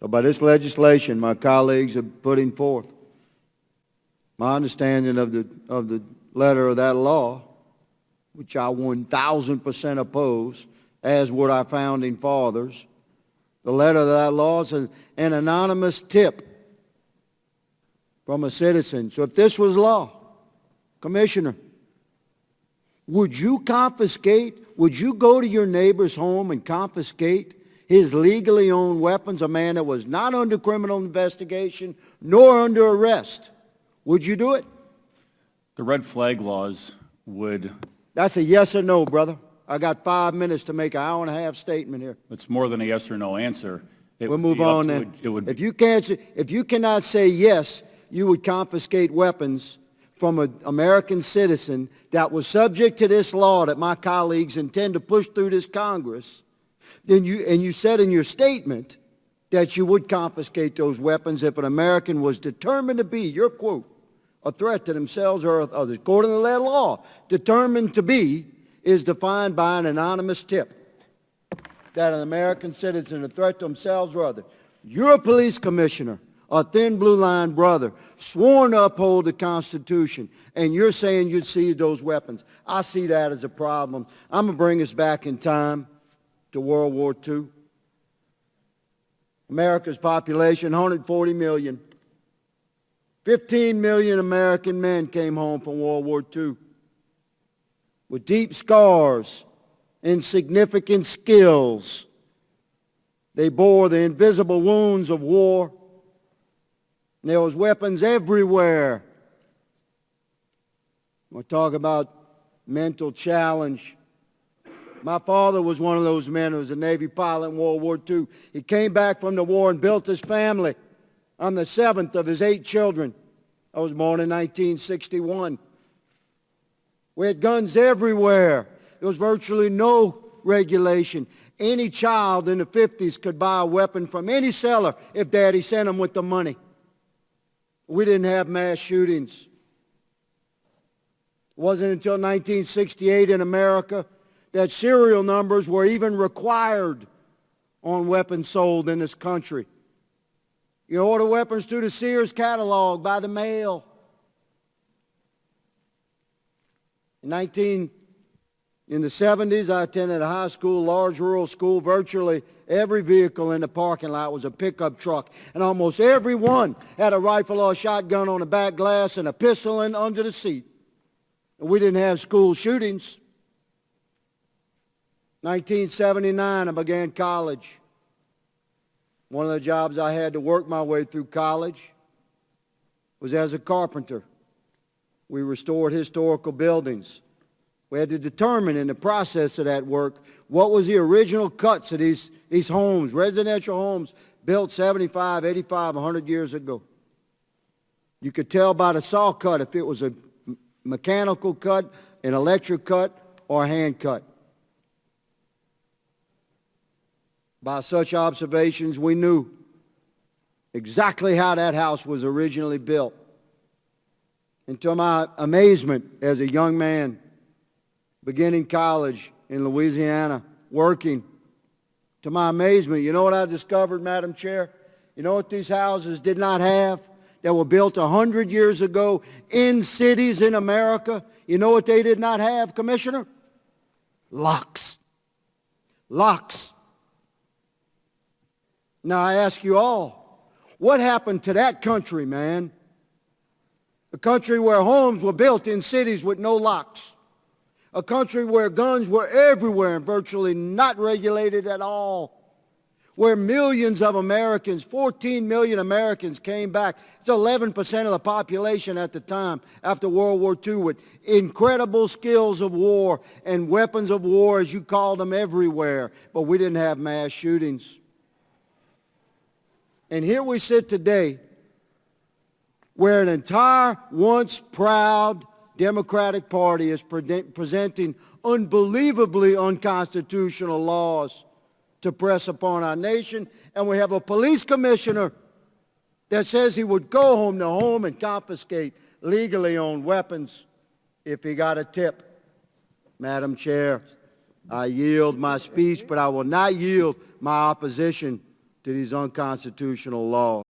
So by this legislation my colleagues are putting forth, my understanding of the letter of that law, which I 1,000% oppose, as would our founding fathers, the letter of that law says an anonymous tip from a citizen. So if this was law, Commissioner, would you go to your neighbor's home and confiscate his legally owned weapons, a man that was not under criminal investigation nor under arrest? Would you do it? The red flag laws would... That's a yes or no, brother. I got 5 minutes to make an hour-and-a-half statement here. It's more than a yes or no answer. We'll move on then. If you cannot say yes, you would confiscate weapons from an American citizen that was subject to this law that my colleagues intend to push through this Congress, then you said in your statement that you would confiscate those weapons if an American was determined to be, your quote, a threat to themselves or others. According to that law, determined to be is defined by an anonymous tip that an American citizen, a threat to themselves or others. You're a police commissioner, a thin blue line brother, sworn to uphold the Constitution, and you're saying you'd seize those weapons. I see that as a problem. I'm going to bring us back in time to World War II. America's population, 140 million. 15 million American men came home from World War II with deep scars and significant skills. They bore the invisible wounds of war. And there was weapons everywhere. We'll talk about mental challenge. My father was one of those men who was a Navy pilot in World War II. He came back from the war and built his family. I'm the seventh of his 8 children. I was born in 1961. We had guns everywhere. There was virtually no regulation. Any child in the 50s could buy a weapon from any seller if Daddy sent them with the money. We didn't have mass shootings. It wasn't until 1968 in America that serial numbers were even required on weapons sold in this country. You order weapons through the Sears catalog by the mail. In the 70s, I attended a high school, large rural school. Virtually every vehicle in the parking lot was a pickup truck, and almost every one had a rifle or a shotgun on the back glass and a pistol under the seat. And we didn't have school shootings. 1979, I began college. One of the jobs I had to work my way through college was as a carpenter. We restored historical buildings. We had to determine in the process of that work what was the original cuts of these homes, residential homes built 75, 85, 100 years ago. You could tell by the saw cut if it was a mechanical cut, an electric cut, or a hand cut. By such observations, we knew exactly how that house was originally built. And to my amazement as a young man, beginning college in Louisiana, working, to my amazement, you know what I discovered, Madam Chair? You know what these houses did not have that were built 100 years ago in cities in America? You know what they did not have, Commissioner? Locks. Locks. Now I ask you all, what happened to that country, man? A country where homes were built in cities with no locks. A country where guns were everywhere and virtually not regulated at all. Where millions of Americans, 14 million Americans came back. It's 11% of the population at the time after World War II with incredible skills of war and weapons of war, as you called them, everywhere. But we didn't have mass shootings. And here we sit today where an entire once proud Democratic Party is presenting unbelievably unconstitutional laws to press upon our nation, and we have a police commissioner that says he would go home to home and confiscate legally owned weapons if he got a tip. Madam Chair, I yield my speech, but I will not yield my opposition to these unconstitutional laws.